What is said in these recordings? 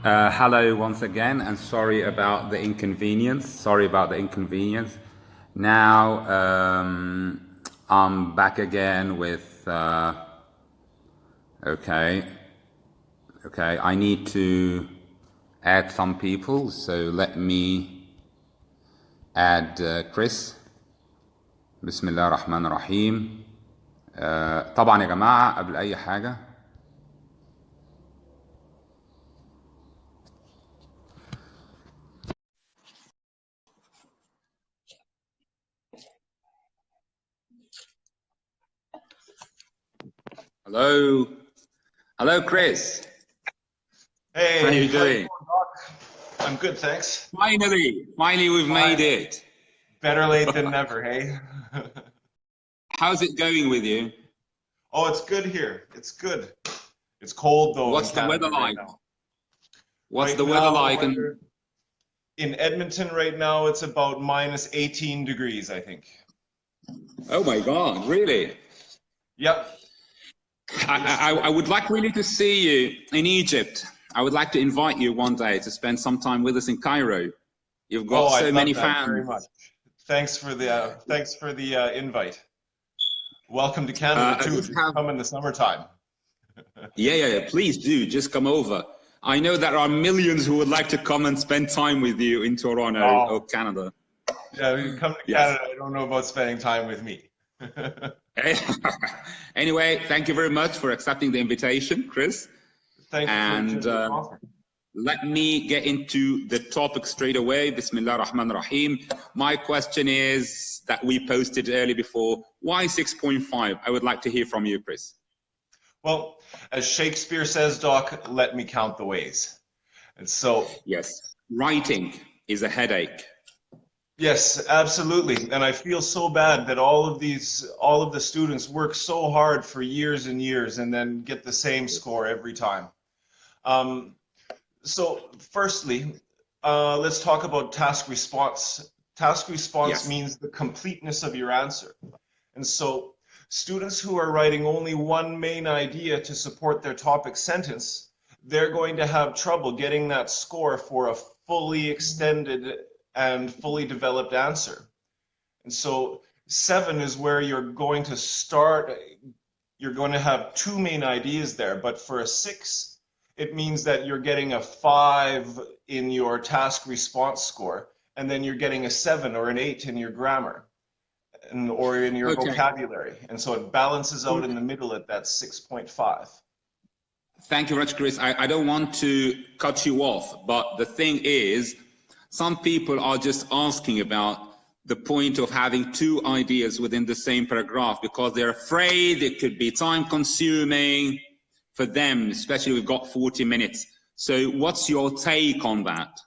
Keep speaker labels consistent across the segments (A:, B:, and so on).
A: Hello once again, and sorry about the inconvenience. Sorry about the inconvenience. Now I'm back again with. Okay, okay. I need to add some people, so let me add Kris. بسم الله الرحمن الرحيم. طبعا يا جماعة قبل أي حاجة Hello. Hello, Kris. How are
B: Hey,
A: you
B: how you
A: doing?
B: doing, Doc? I'm good, thanks.
A: Finally, we've made
B: Finally.
A: it.
B: Better late than never, hey?
A: How's it going with you?
B: Oh, it's good here. It's good. It's cold though in
A: What's the weather
B: Canada right
A: like?
B: now.
A: What's
B: Right
A: the weather
B: now, the
A: like? And
B: weather in Edmonton right now, it's about minus 18 degrees, I think.
A: oh my God, really?
B: Yep, it's
A: I
B: chilly.
A: would like really to see you in Egypt. I would like to invite you one day to spend some time with us in Cairo. You've got
B: Oh,
A: so
B: I'd
A: many
B: love that very much.
A: fans.
B: Thanks for the invite. Welcome to Canada
A: I
B: too.
A: just
B: Just
A: have,
B: come in the summertime.
A: yeah. Please do just come over. I know there are millions who would like to come and spend time with you in Toronto or
B: Oh,
A: Canada.
B: yeah, you come to
A: Yes.
B: Canada. I don't know about spending time with me.
A: Anyway, thank you very much for accepting the invitation, Kris.
B: Thank you for
A: And
B: extending the offer.
A: let me get into the topic straight away. Bismillah ar-Rahman ar-Rahim. My question is that we posted earlier before. Why 6.5? I would like to hear from you, Kris.
B: Well, as Shakespeare says, Doc, let me count the ways. And so,
A: Yes, writing is a headache.
B: yes, absolutely. And I feel so bad that all of the students work so hard for years and years and then get the same score every time. Um, so, firstly, let's talk about task response. Task response
A: Yes.
B: means the completeness of your answer. And so students who are writing only one main idea to support their topic sentence, they're going to have trouble getting that score for a fully extended and fully developed answer. And so 7 is where you're going to start. You're going to have two main ideas there, but for a 6, it means that you're getting a 5 in your task response score, and then you're getting a 7 or an 8 in your grammar or in your
A: Okay.
B: vocabulary. And so it balances out in the middle at that 6.5.
A: Thank you very much, Kris. I don't want to cut you off, but the thing is, some people are just asking about the point of having two ideas within the same paragraph because they're afraid it could be time consuming for them, especially we've got 40 minutes. So what's your take on that?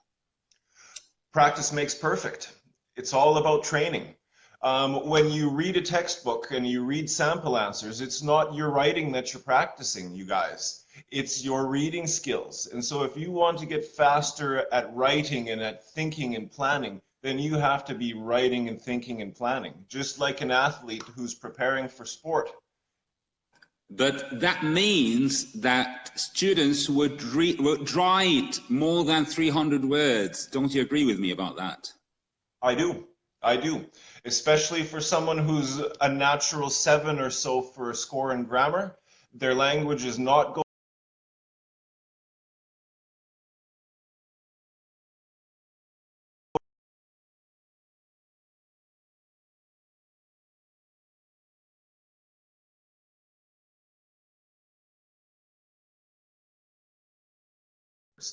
B: Practice makes perfect. It's all about training. When you read a textbook and you read sample answers, it's not your writing that you're practicing, you guys. It's your reading skills. And so if you want to get faster at writing and at thinking and planning, then you have to be writing and thinking and planning, just like an athlete who's preparing for sport.
A: But that means that students would write more than 300 words. Don't you agree with me about that?
B: I do. I do. Especially for someone who's a natural 7 or so for a score in grammar, their language is not going.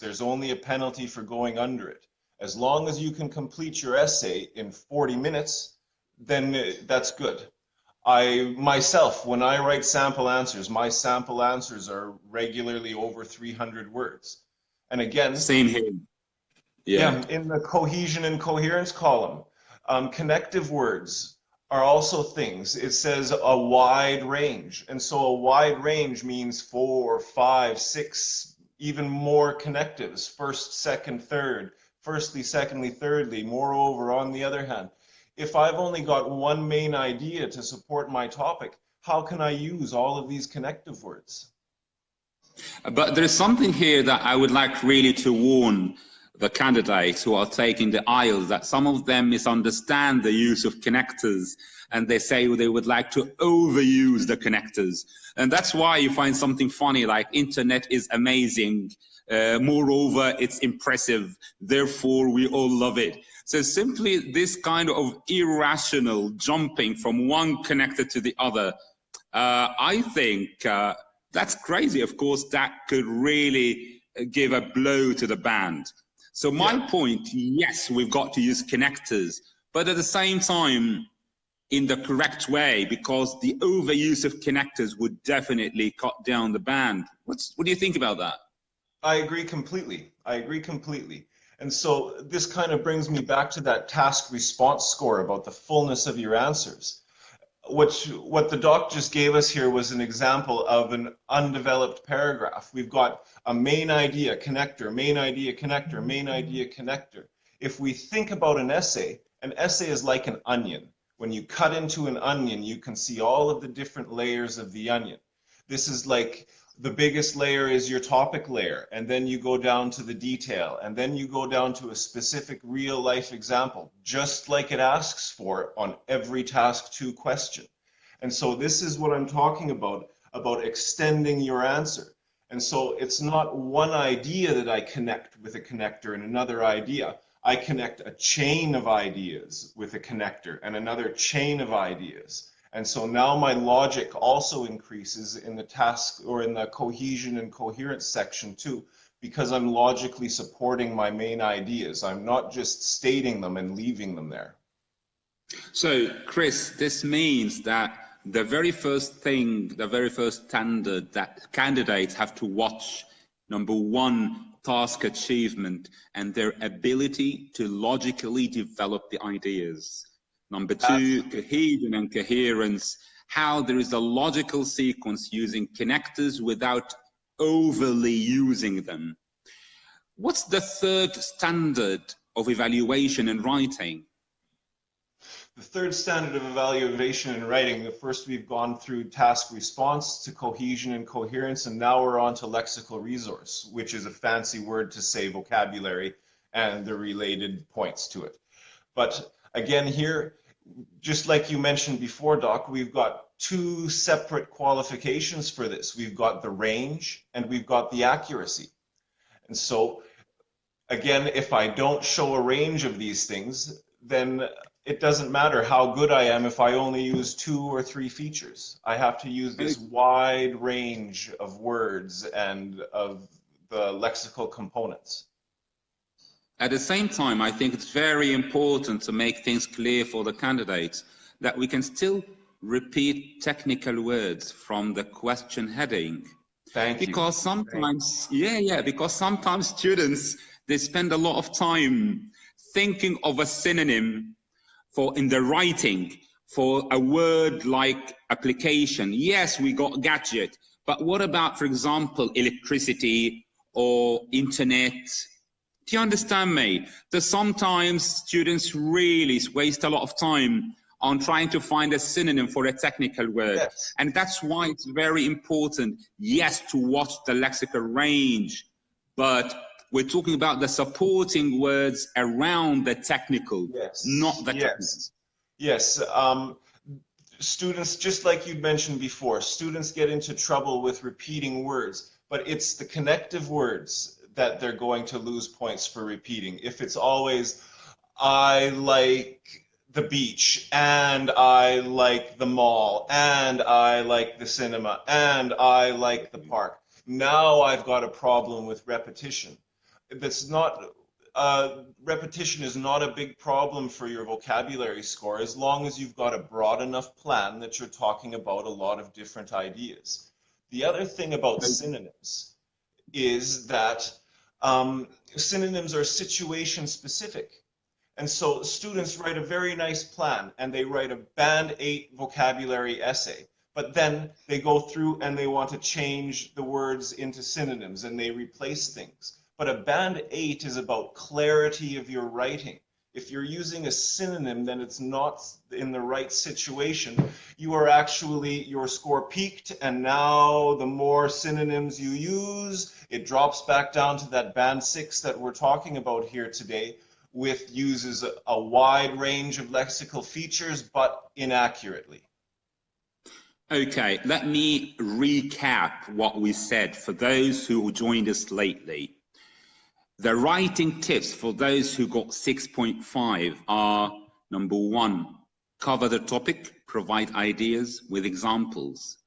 B: There's only a penalty for going under it. As long as you can complete your essay in 40 minutes, then that's good. I myself, when I write sample answers, my sample answers are regularly over 300 words. And again,
A: Same here. Yeah.
B: yeah, in the cohesion and coherence column, connective words are also things. It says a wide range. And so a wide range means 4, 5, 6, even more connectives. First, second, third, firstly, secondly, thirdly. Moreover, on the other hand, if I've only got one main idea to support my topic, how can I use all of these connective words?
A: But there is something here that I would like really to warn the candidates who are taking the IELTS, that some of them misunderstand the use of connectors and they say they would like to overuse the connectors. And that's why you find something funny like internet is amazing. Moreover, it's impressive. Therefore, we all love it. So simply this kind of irrational jumping from one connector to the other, I think that's crazy. Of course, that could really give a blow to the band. So my point, yes, we've got to use connectors, but at the same time, in the correct way, because the overuse of connectors would definitely cut down the band. What do you think about that?
B: I agree completely. I agree completely. And so this kind of brings me back to that task response score about the fullness of your answers. What the doc just gave us here was an example of an undeveloped paragraph. We've got a main idea, connector, main idea, connector, main idea, connector. If we think about an essay is like an onion. When you cut into an onion, you can see all of the different layers of the onion. This is like the biggest layer is your topic layer, and then you go down to the detail, and then you go down to a specific real life example, just like it asks for on every task 2 question. And so this is what I'm talking about extending your answer. And so it's not one idea that I connect with a connector and another idea. I connect a chain of ideas with a connector and another chain of ideas. And so now my logic also increases in the task or in the cohesion and coherence section too, because I'm logically supporting my main ideas. I'm not just stating them and leaving them there.
A: So, Kris, this means that the very first thing, the very first standard that candidates have to watch, number one, task achievement and their ability to logically develop the ideas. Number two, cohesion and coherence, how there is a logical sequence using connectors without overly using them. What's the third standard of evaluation in writing?
B: The third standard of evaluation in writing, the first we've gone through task response to cohesion and coherence, and now we're on to lexical resource, which is a fancy word to say vocabulary and the related points to it. But again here, just like you mentioned before, Doc, we've got 2 separate qualifications for this. We've got the range and we've got the accuracy. And so again, if I don't show a range of these things, then it doesn't matter how good I am if I only use 2 or 3 features. I have to use this wide range of words and of the lexical components.
A: At the same time, I think it's very important to make things clear for the candidates that we can still repeat technical words from the question heading.
B: Thank you.
A: Because sometimes, because sometimes students, they spend a lot of time thinking of a synonym for in the writing for a word like application. Yes, we got gadget, but what about, for example, electricity or internet? Do you understand me? That sometimes students really waste a lot of time on trying to find a synonym for a technical word.
B: Yes.
A: And that's why it's very important, yes, to watch the lexical range, but we're talking about the supporting words around the technical, not the technical.
B: Yes. Students, just like you mentioned before, students get into trouble with repeating words, but it's the connective words that they're going to lose points for repeating. If it's always, I like the beach, and I like the mall, and I like the cinema, and I like the park. Now I've got a problem with repetition. That's not, repetition is not a big problem for your vocabulary score as long as you've got a broad enough plan that you're talking about a lot of different ideas. The other thing about synonyms is that synonyms are situation specific. And so students write a very nice plan and they write a band 8 vocabulary essay, but then they go through and they want to change the words into synonyms and they replace things. But a band 8 is about clarity of your writing. If you're using a synonym, then it's not in the right situation. You are actually, your score peaked, and now the more synonyms you use, it drops back down to that band 6 that we're talking about here today, with uses a wide range of lexical features, but inaccurately.
A: Okay, let me recap what we said for those who joined us lately. The writing tips for those who got 6.5 are: number 1, cover the topic, provide ideas with examples.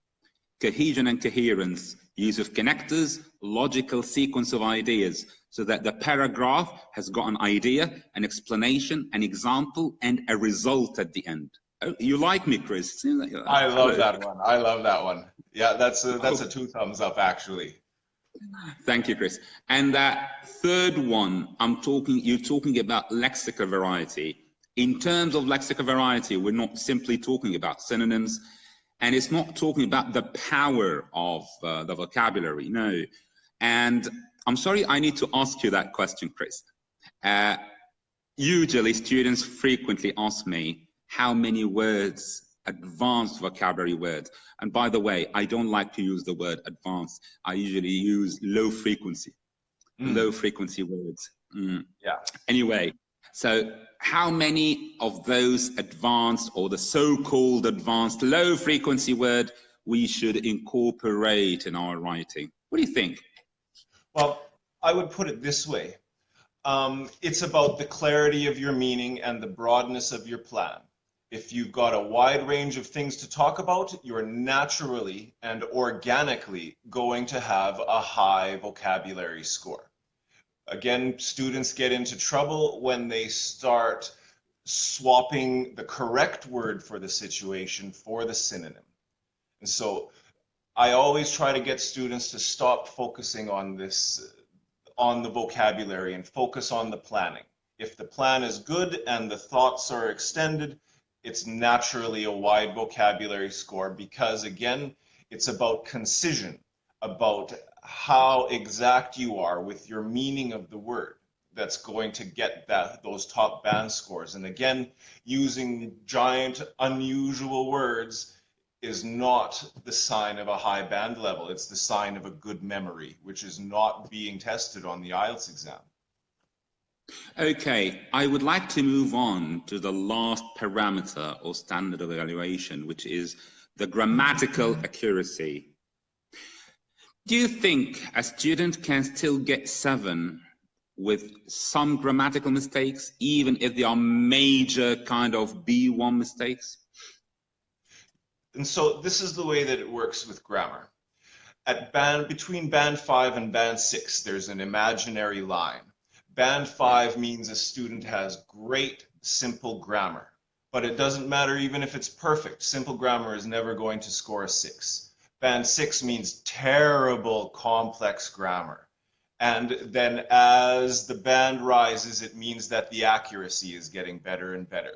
A: Cohesion and coherence, use of connectors, logical sequence of ideas, so that the paragraph has got an idea, an explanation, an example, and a result at the end. Oh, you like me, Kris?
B: I love that one. I love that one. Yeah, that's a 2 thumbs up, actually.
A: Thank you, Kris. And that third one, you're talking about lexical variety. In terms of lexical variety, we're not simply talking about synonyms, and it's not talking about the power of the vocabulary, no. And I'm sorry, I need to ask you that question, Kris. Usually, students frequently ask me how many words, advanced vocabulary words. And by the way, I don't like to use the word advanced. I usually use low frequency words.
B: Yeah.
A: Anyway, so how many of those advanced, or the so-called advanced low frequency word, we should incorporate in our writing? What do you think?
B: Well, I would put it this way. It's about the clarity of your meaning and the broadness of your plan. If you've got a wide range of things to talk about, you're naturally and organically going to have a high vocabulary score. Again, students get into trouble when they start swapping the correct word for the situation for the synonym. And so I always try to get students to stop focusing on this, on the vocabulary, and focus on the planning. If the plan is good and the thoughts are extended, it's naturally a wide vocabulary score, because again, it's about concision, about how exact you are with your meaning of the word, that's going to get those top band scores. And again, using giant, unusual words is not the sign of a high band level. It's the sign of a good memory, which is not being tested on the IELTS exam.
A: Okay, I would like to move on to the last parameter or standard of evaluation, which is the grammatical accuracy. Do you think a student can still get 7 with some grammatical mistakes, even if they are major kind of B1 mistakes?
B: And so this is the way that it works with grammar. Between band 5 and band 6, there's an imaginary line. Band 5 means a student has great simple grammar, but it doesn't matter even if it's perfect. Simple grammar is never going to score a 6. Band 6 means terrible complex grammar. And then as the band rises, it means that the accuracy is getting better and better.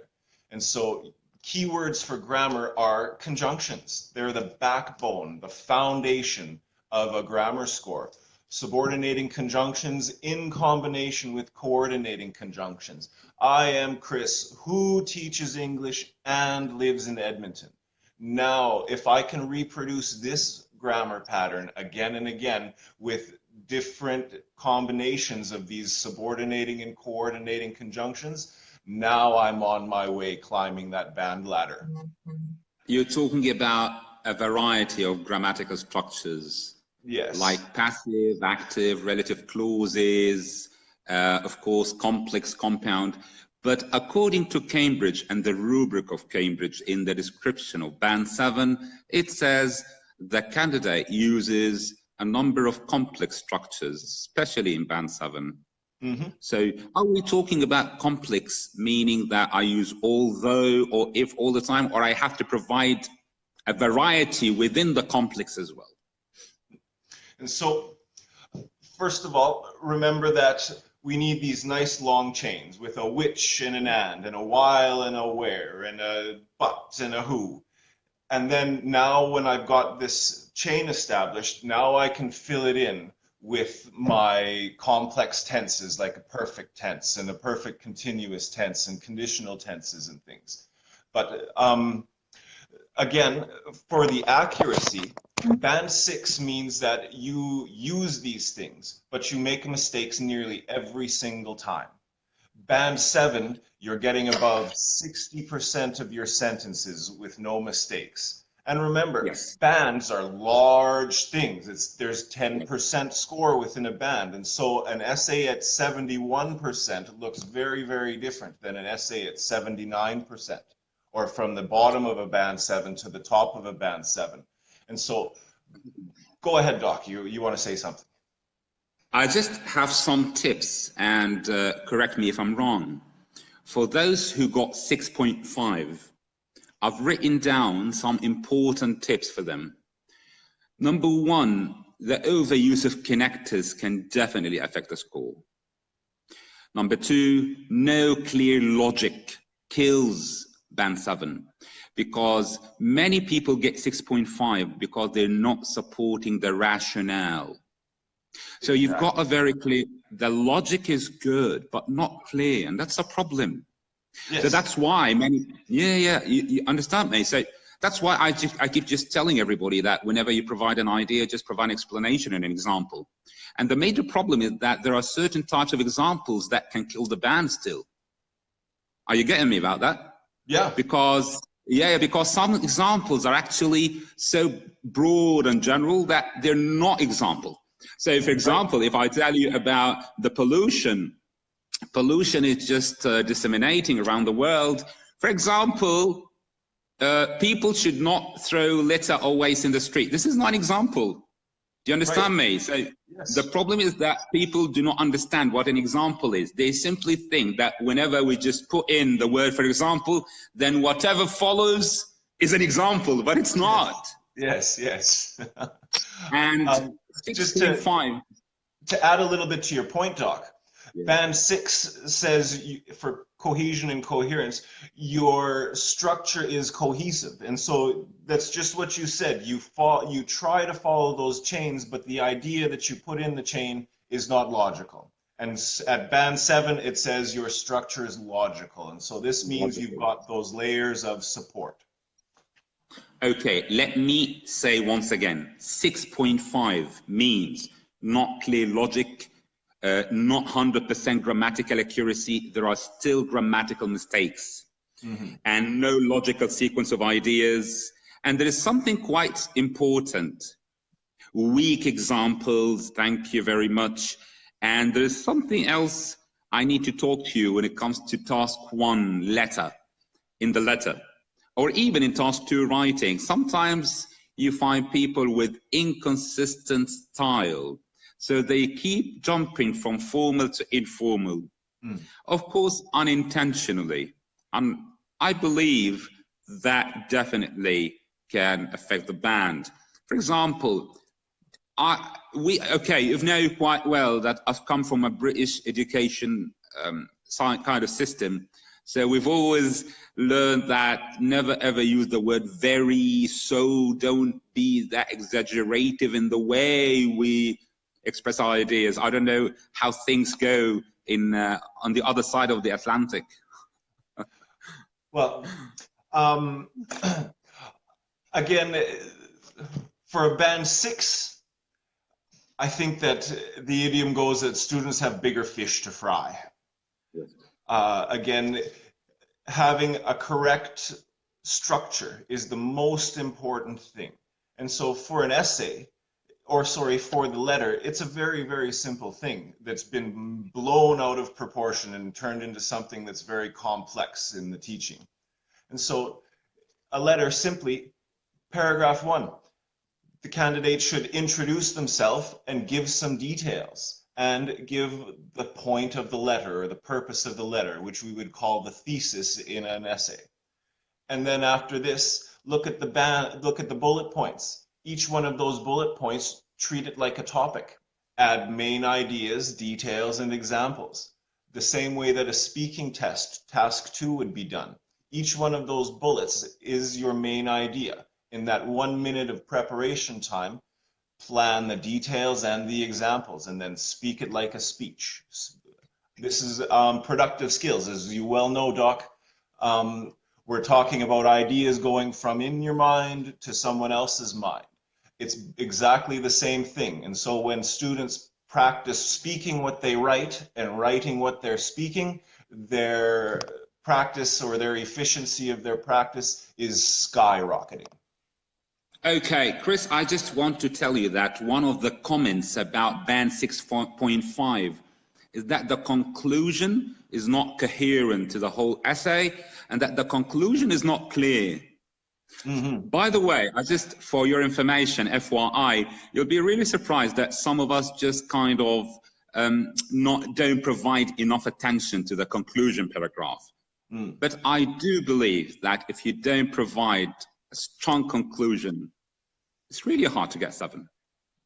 B: And so keywords for grammar are conjunctions. They're the backbone, the foundation of a grammar score. Subordinating conjunctions in combination with coordinating conjunctions. I am Kris, who teaches English and lives in Edmonton. Now, if I can reproduce this grammar pattern again and again with different combinations of these subordinating and coordinating conjunctions, now I'm on my way climbing that band ladder.
A: You're talking about a variety of grammatical structures.
B: Yes.
A: Like passive, active, relative clauses, of course, complex, compound. But according to Cambridge and the rubric of Cambridge in the description of band 7, it says the candidate uses a number of complex structures, especially in band 7. Mm-hmm. So are we talking about complex, meaning that I use although or if all the time, or I have to provide a variety within the complex as well?
B: And so, first of all, remember that we need these nice long chains with a which and an and a while and a where and a but and a who. And then now when I've got this chain established, now I can fill it in with my complex tenses like a perfect tense and a perfect continuous tense and conditional tenses and things. But again, for the accuracy, band 6 means that you use these things, but you make mistakes nearly every single time. Band 7, you're getting above 60% of your sentences with no mistakes. And remember,
A: Yes.
B: bands are large things. There's 10% score within a band. And so an essay at 71% looks very, very different than an essay at 79%, or from the bottom of a band 7 to the top of a band 7. And so go ahead, Doc, you want to say something?
A: I just have some tips, and correct me if I'm wrong. For those who got 6.5, I've written down some important tips for them. Number one, the overuse of connectors can definitely affect the score. Number two, no clear logic kills band 7, because many people get 6.5 because they're not supporting the rationale. So you've got a very clear, the logic is good, but not clear, and that's a problem. Yes. So that's why many, you understand me? So that's why I keep just telling everybody that whenever you provide an idea, just provide an explanation and an example. And the major problem is that there are certain types of examples that can kill the band still. Are you getting me about that?
B: Yeah.
A: Because some examples are actually so broad and general that they're not example. So, for example, if I tell you about the pollution is just disseminating around the world. For example, people should not throw litter or waste in the street. This is not an example. Do you understand me? So yes. The problem is that people do not understand what an example is. They simply think that whenever we just put in the word, for example, then whatever follows is an example, but it's not.
B: Yes.
A: And
B: just to add a little bit to your point, Doc, Band 6 says for cohesion and coherence, your structure is cohesive. And so that's just what you said. You try to follow those chains, but the idea that you put in the chain is not logical. And at Band 7, it says your structure is logical. And so this means you've got those layers of support.
A: Okay, let me say once again, 6.5 means not clear logic, not 100% grammatical accuracy. There are still grammatical mistakes and no logical sequence of ideas. And there is something quite important. Weak examples, thank you very much. And there is something else I need to talk to you when it comes to task 1 letter, in the letter, or even in task 2 writing. Sometimes you find people with inconsistent style. So they keep jumping from formal to informal, of course, unintentionally. And I believe that definitely can affect the band. For example, you know quite well that I've come from a British education kind of system. So we've always learned that never ever use the word very, so don't be that exaggerative in the way we express our ideas. I don't know how things go in on the other side of the Atlantic.
B: Well, again, for a band 6, I think that the idiom goes that students have bigger fish to fry. Yes. Again, having a correct structure is the most important thing. And so for an essay, for the letter, it's a very, very simple thing that's been blown out of proportion and turned into something that's very complex in the teaching. And so a letter, simply, paragraph 1, the candidate should introduce themselves and give some details and give the point of the letter or the purpose of the letter, which we would call the thesis in an essay. And then after this, look at the bullet points. Each one of those bullet points, treat it like a topic. Add main ideas, details, and examples. The same way that a speaking test, task 2, would be done. Each one of those bullets is your main idea. In that 1 minute of preparation time, plan the details and the examples, and then speak it like a speech. This is productive skills. As you well know, Doc, we're talking about ideas going from in your mind to someone else's mind. It's exactly the same thing. And so when students practice speaking what they write and writing what they're speaking, their practice or their efficiency of their practice is skyrocketing.
A: Okay, Kris, I just want to tell you that one of the comments about band 6.5 is that the conclusion is not coherent to the whole essay and that the conclusion is not clear. Mm-hmm. By the way, for your information, FYI, you'll be really surprised that some of us just kind of don't provide enough attention to the conclusion paragraph. Mm. But I do believe that if you don't provide a strong conclusion, it's really hard to get 7.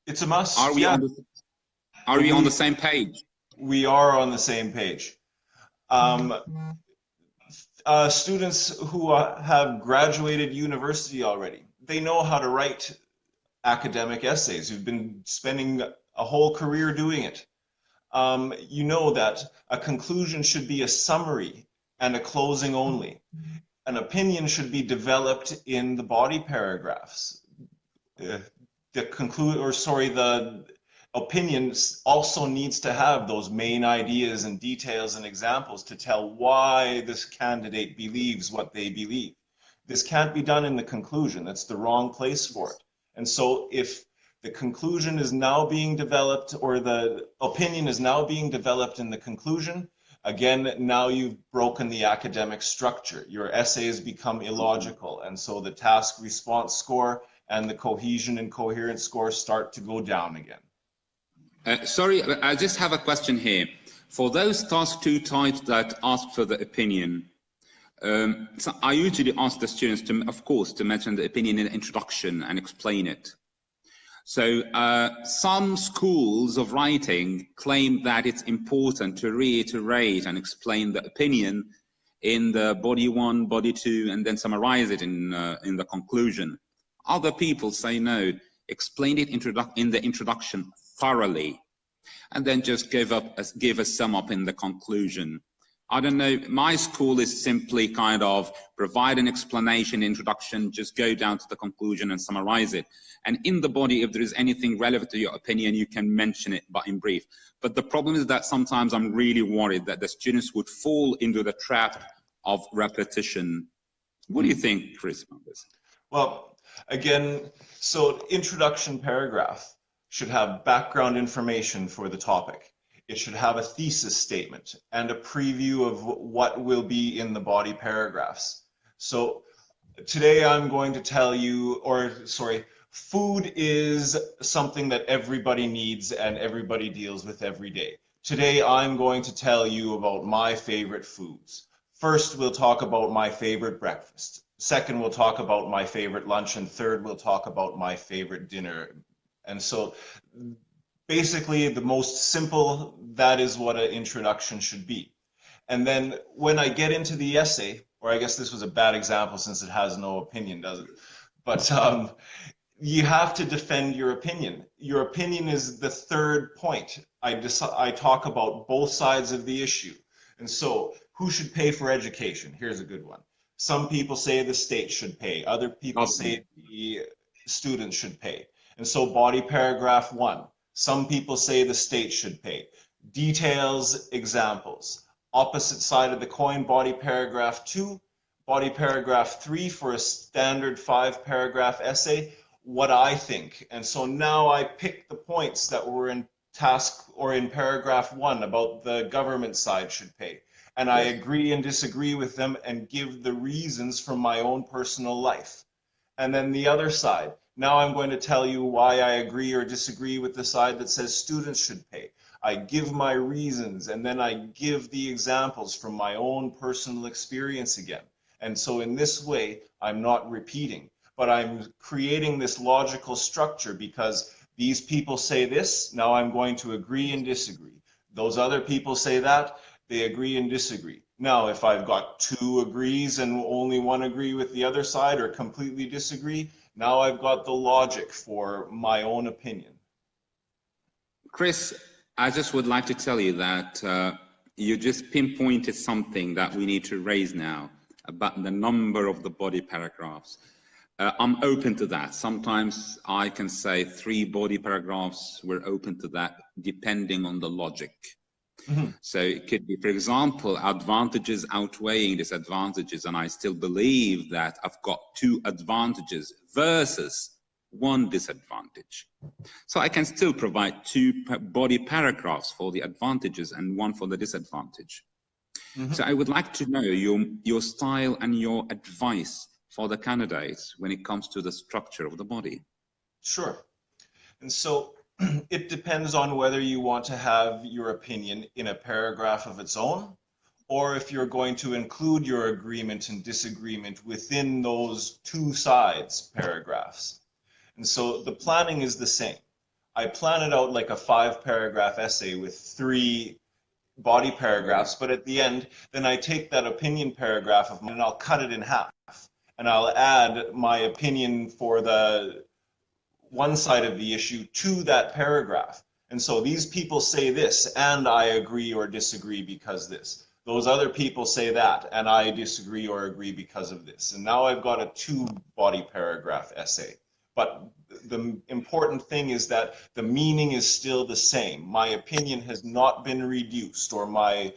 B: It's a must.
A: Are we on the same page?
B: We are on the same page. Students who have graduated university already, they know how to write academic essays, who've been spending a whole career doing it. You know that a conclusion should be a summary and a closing only. An opinion should be developed in the body paragraphs. The opinion also needs to have those main ideas and details and examples to tell why this candidate believes what they believe. This can't be done in the conclusion. That's the wrong place for it. And so if the conclusion is now being developed, or the opinion is now being developed in the conclusion, again, now you've broken the academic structure. Your essays become illogical, and so the task response score and the cohesion and coherence score start to go down again.
A: Sorry, I just have a question here. For those task 2 types that ask for the opinion, so I usually ask the students, of course, to mention the opinion in the introduction and explain it. So some schools of writing claim that it's important to reiterate and explain the opinion in the body 1, body 2, and then summarize it in the conclusion. Other people say no, explain it in the introduction thoroughly, and then just give a sum up in the conclusion. I don't know, my school is simply kind of provide an explanation, introduction, just go down to the conclusion and summarize it. And in the body, if there is anything relevant to your opinion, you can mention it, but in brief. But the problem is that sometimes I'm really worried that the students would fall into the trap of repetition. What do you think, Kris, about this?
B: Well, again, so introduction paragraph should have background information for the topic. It should have a thesis statement and a preview of what will be in the body paragraphs. So today I'm going to tell you, food is something that everybody needs and everybody deals with every day. Today I'm going to tell you about my favorite foods. First, we'll talk about my favorite breakfast. Second, we'll talk about my favorite lunch. And third, we'll talk about my favorite dinner. And so basically, the most simple, that is what an introduction should be. And then when I get into the essay, or I guess this was a bad example since it has no opinion, does it? But you have to defend your opinion. Your opinion is the third point. I talk about both sides of the issue. And so, who should pay for education? Here's a good one. Some people say the state should pay. Other people say the students should pay. And so body paragraph 1, some people say the state should pay. Details, examples. Opposite side of the coin, body paragraph 2, body paragraph 3 for a standard 5-paragraph essay, what I think. And so now I pick the points that were in task or in paragraph 1 about the government side should pay. And I agree and disagree with them and give the reasons from my own personal life. And then the other side, now I'm going to tell you why I agree or disagree with the side that says students should pay. I give my reasons, and then I give the examples from my own personal experience again. And so in this way, I'm not repeating, but I'm creating this logical structure because these people say this, now I'm going to agree and disagree. Those other people say that, they agree and disagree. Now, if I've got 2 agrees and only 1 agree with the other side or completely disagree, Now I've got the logic for my own opinion.
A: Kris, I just would like to tell you that you just pinpointed something that we need to raise now about the number of the body paragraphs. I'm open to that. Sometimes I can say 3 body paragraphs. We're open to that depending on the logic. So it could be, for example, advantages outweighing disadvantages, and I still believe that I've got 2 advantages versus 1 disadvantage. So I can still provide 2 body paragraphs for the advantages and 1 for the disadvantage. So I would like to know your style and your advice for the candidates when it comes to the structure of the body.
B: Sure. And so it depends on whether you want to have your opinion in a paragraph of its own, or if you're going to include your agreement and disagreement within those 2 sides paragraphs. And so the planning is the same. I plan it out like a 5-paragraph essay with 3 body paragraphs, but at the end, then I take that opinion paragraph of mine and I'll cut it in half. And I'll add my opinion for the one side of the issue to that paragraph. And so these people say this, and I agree or disagree because this. Those other people say that, and I disagree or agree because of this. And now I've got a 2 body paragraph essay. But the important thing is that the meaning is still the same. My opinion has not been reduced, or my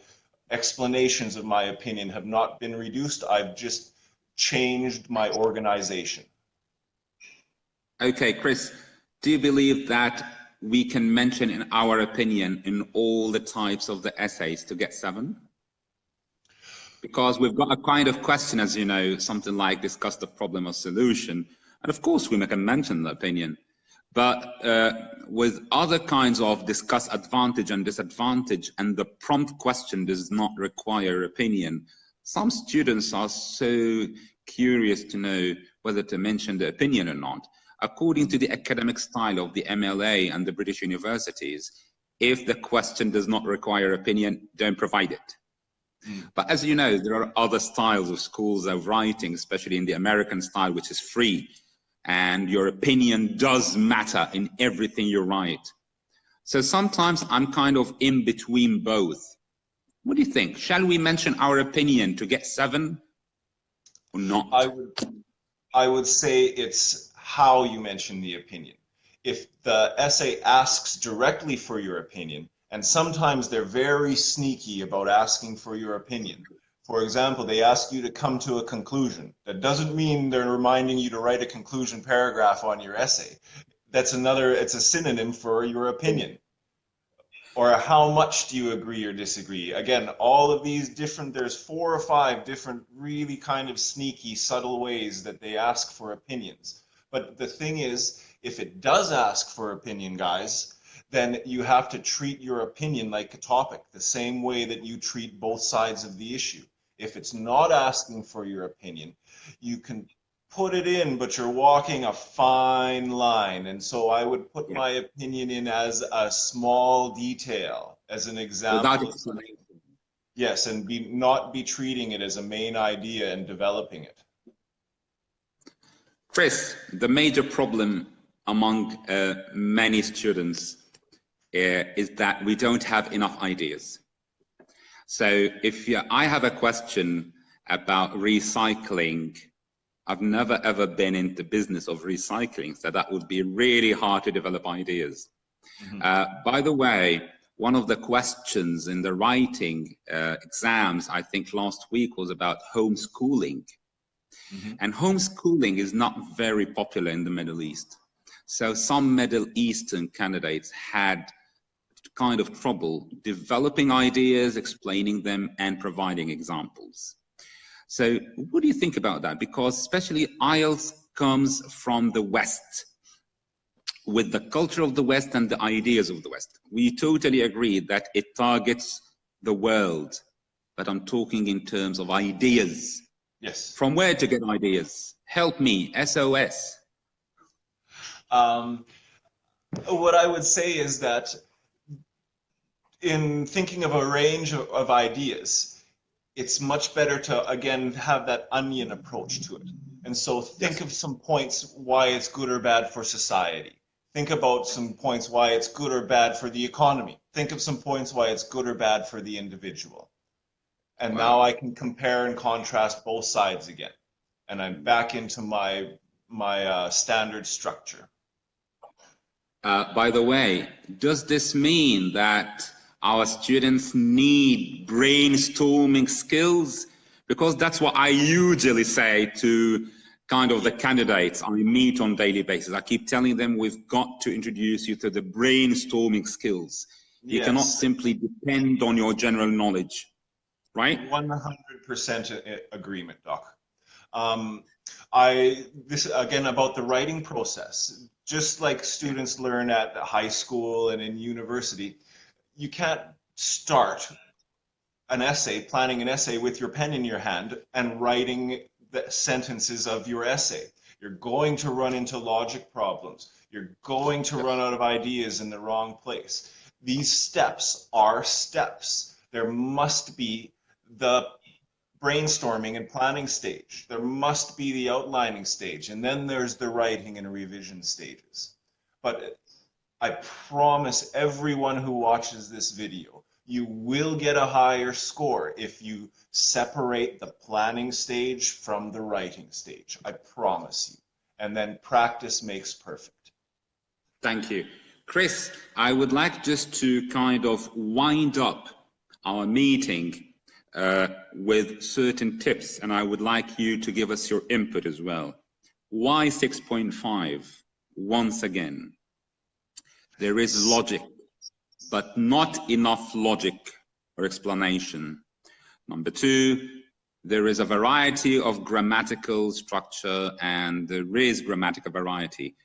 B: explanations of my opinion have not been reduced. I've just changed my organization.
A: Okay, Kris, do you believe that we can mention in our opinion in all the types of the essays to get 7? Because we've got a kind of question, as you know, something like discuss the problem or solution. And of course, we can mention the opinion. But with other kinds of discuss advantage and disadvantage, and the prompt question does not require opinion, some students are so curious to know whether to mention the opinion or not. According to the academic style of the MLA and the British universities, if the question does not require opinion, don't provide it. But as you know, there are other styles of schools of writing, especially in the American style, which is free. And your opinion does matter in everything you write. So sometimes I'm kind of in between both. What do you think? Shall we mention our opinion to get 7 or not?
B: I would say it's how you mention the opinion. If the essay asks directly for your opinion, and sometimes they're very sneaky about asking for your opinion. For example, they ask you to come to a conclusion. That doesn't mean they're reminding you to write a conclusion paragraph on your essay. It's a synonym for your opinion. Or how much do you agree or disagree? Again, all of these different, there's 4 or 5 different really kind of sneaky, subtle ways that they ask for opinions. But the thing is, if it does ask for opinion, guys, then you have to treat your opinion like a topic, the same way that you treat both sides of the issue. If it's not asking for your opinion, you can put it in, but you're walking a fine line. And so I would put my opinion in as a small detail, as an example.
A: Without explanation.
B: Yes, and not be treating it as a main idea and developing it.
A: Kris, the major problem among many students is that we don't have enough ideas. So if I have a question about recycling, I've never ever been in the business of recycling, so that would be really hard to develop ideas. By the way, one of the questions in the writing exams, I think last week, was about homeschooling. And homeschooling is not very popular in the Middle East. So some Middle Eastern candidates had kind of trouble developing ideas, explaining them, and providing examples. So what do you think about that? Because especially IELTS comes from the West, with the culture of the West and the ideas of the West. We totally agree that it targets the world, but I'm talking in terms of ideas.
B: Yes.
A: From where to get ideas? Help me, SOS.
B: What I would say is that in thinking of a range of ideas, it's much better to, again, have that onion approach to it. And so think of some points why it's good or bad for society. Think about some points why it's good or bad for the economy. Think of some points why it's good or bad for the individual. And now
A: Wow.
B: I can compare and contrast both sides again. And I'm back into my standard structure.
A: By the way, does this mean that our students need brainstorming skills? Because that's what I usually say to kind of the candidates I meet on a daily basis. I keep telling them we've got to introduce you to the brainstorming skills. You cannot
B: Yes,
A: simply depend on your general knowledge, right?
B: 100% agreement, Doc. This again about the writing process. Just like students learn at high school and in university, you can't start an essay, planning an essay with your pen in your hand and writing the sentences of your essay. You're going to run into logic problems. You're going to run out of ideas in the wrong place. These steps are steps. There must be the brainstorming and planning stage. There must be the outlining stage. And then there's the writing and revision stages. But I promise everyone who watches this video, you will get a higher score if you separate the planning stage from the writing stage. I promise you. And then practice makes perfect.
A: Thank you. Kris, I would like just to kind of wind up our meeting with certain tips, and I would like you to give us your input as well. Why 6.5? Once again, there is logic, but not enough logic or explanation. Number two, there is a variety of grammatical structure, and there is grammatical variety,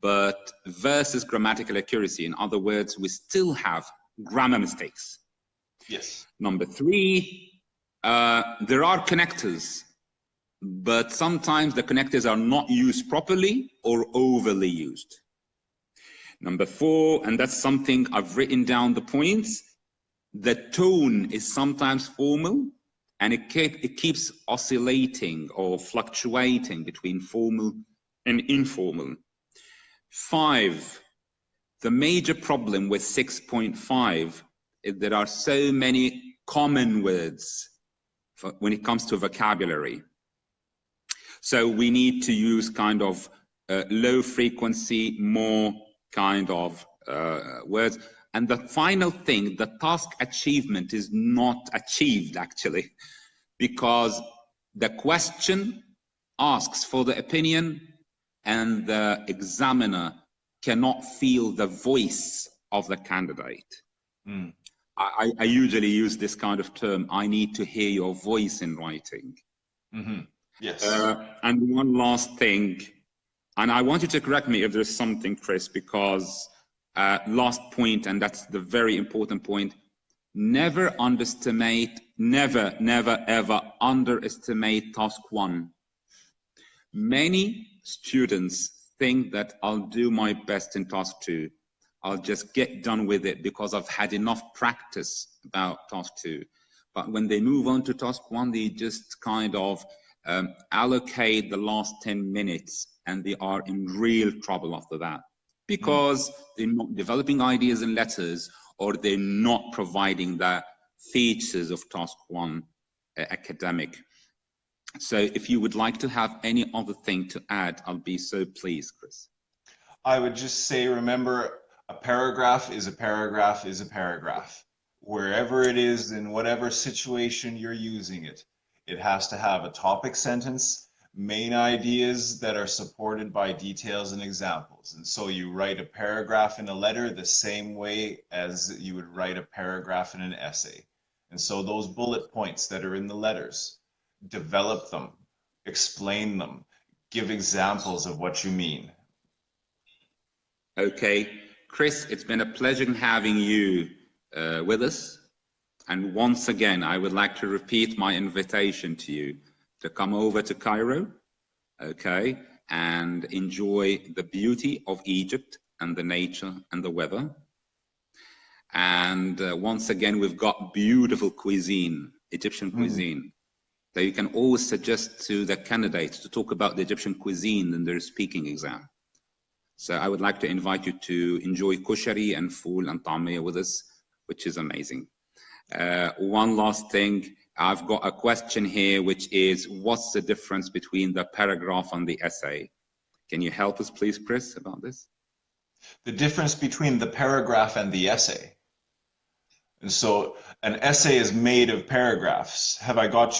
A: but versus grammatical accuracy. In other words, we still have grammar mistakes.
B: Yes.
A: Number three, there are connectors, but sometimes the connectors are not used properly or overly used. Number four, and that's something I've written down the points, the tone is sometimes formal and it keeps oscillating or fluctuating between formal and informal. 5, the major problem with 6.5 is there are so many common words when it comes to vocabulary. So we need to use kind of low frequency, more kind of words. And the final thing, the task achievement is not achieved actually, because the question asks for the opinion and the examiner cannot feel the voice of the candidate. Mm. I usually use this kind of term, I need to hear your voice in writing.
B: Mm-hmm. Yes.
A: And one last thing, and I want you to correct me if there's something, Kris, because last point, and that's the very important point, never underestimate, never ever underestimate task 1. Many students think that I'll do my best in task 2. I'll just get done with it because I've had enough practice about task 2. But when they move on to task 1, they just kind of allocate the last 10 minutes and they are in real trouble after that because they're not developing ideas in letters or they're not providing the features of task 1 academic. So if you would like to have any other thing to add, I'll be so pleased, Kris.
B: I would just say, remember, a paragraph is a paragraph is a paragraph. Wherever it is, in whatever situation you're using it, it has to have a topic sentence, main ideas that are supported by details and examples. And so you write a paragraph in a letter the same way as you would write a paragraph in an essay. And so those bullet points that are in the letters, develop them, explain them, give examples of what you mean.
A: Okay, Kris, it's been a pleasure having you with us. And once again, I would like to repeat my invitation to you to come over to Cairo, okay, and enjoy the beauty of Egypt and the nature and the weather. And once again, we've got beautiful cuisine, Egyptian cuisine. that you can always suggest to the candidates to talk about the Egyptian cuisine in their speaking exam. So I would like to invite you to enjoy koshari and fool and ta'amiyya with us, which is amazing. One last thing, I've got a question here, which is, what's the difference between the paragraph and the essay? Can you help us, please, Kris, about this?
B: The difference between the paragraph and the essay. And so an essay is made of paragraphs. Have I got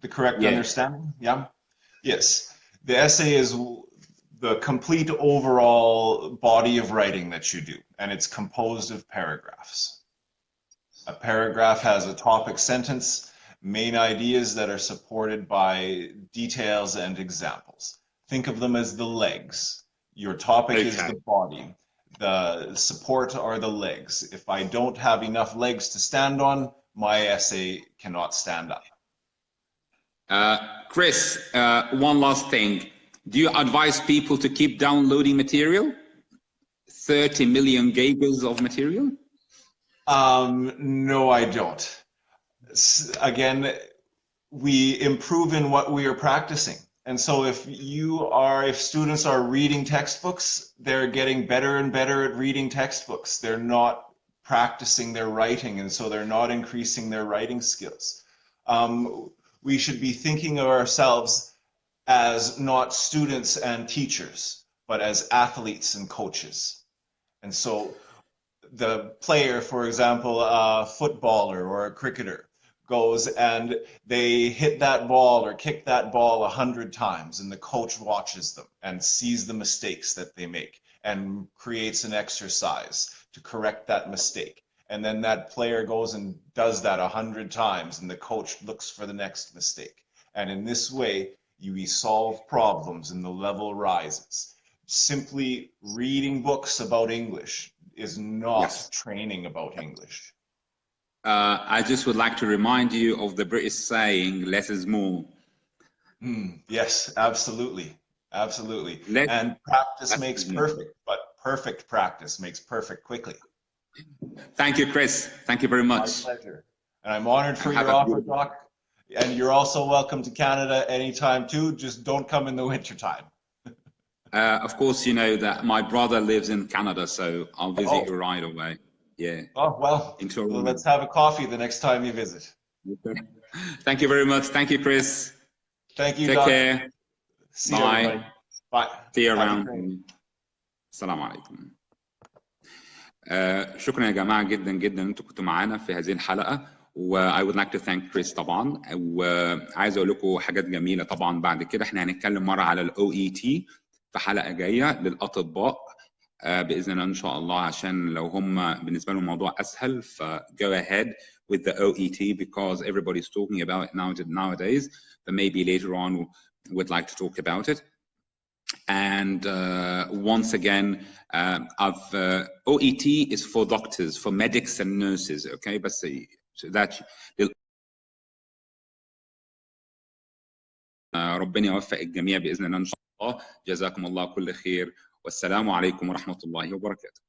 B: the correct understanding? Yeah. Yes. The essay is the complete overall body of writing that you do, and it's composed of paragraphs. A paragraph has a topic sentence, main ideas that are supported by details and examples. Think of them as the legs. Your topic is the body. The support are the legs. If I don't have enough legs to stand on, my essay cannot stand up.
A: Kris, one last thing. Do you advise people to keep downloading material? 30 million gigas of material?
B: No, I don't. Again, we improve in what we are practicing. And so if students are reading textbooks, they're getting better and better at reading textbooks. They're not practicing their writing, and so they're not increasing their writing skills. We should be thinking of ourselves as not students and teachers, but as athletes and coaches. And so the player, for example, a footballer or a cricketer, goes and they hit that ball or kick that ball 100 times, and the coach watches them and sees the mistakes that they make and creates an exercise to correct that mistake. And then that player goes and does that 100 times, and the coach looks for the next mistake. And in this way, we solve problems and the level rises. Simply reading books about English is not training about English.
A: I just would like to remind you of the British saying, less is more.
B: Yes, absolutely. Absolutely. And practice makes perfect, but perfect practice makes perfect quickly.
A: Thank you, Kris. Thank you very much.
B: My pleasure. And I'm honored for your offer, Doc. And you're also welcome to Canada anytime too. Just don't come in the wintertime.
A: Of course, you know that my brother lives in Canada, so I'll visit you right away. Yeah.
B: Oh, well, let's have a coffee the next time you visit.
A: Thank you very much. Thank you, Kris.
B: Thank you,
A: Take
B: Doc.
A: care.
B: See you, everybody. Bye.
A: See you around. السلام عليكم. شكرا يا جماعة جدا جدا انتوا كنتوا معانا في هذه الحلقة. I would like to thank Kris طبعا. وعايز اقول لكم حاجات جميلة طبعا. بعد كده احنا هنتكلم مرة على OET في حلقة جاية للأطباء بإذن الله إن شاء الله، عشان لو هم بالنسبة لهم الموضوع أسهل. go ahead with the OET because everybody's talking about it nowadays, but maybe later on we'd like to talk about it. And once again, OET is for doctors, for medics and nurses, okay? But so that ربنا يوفق الجميع بإذن الله إن شاء الله. جزاكم الله كل خير، والسلام عليكم ورحمة الله وبركاته.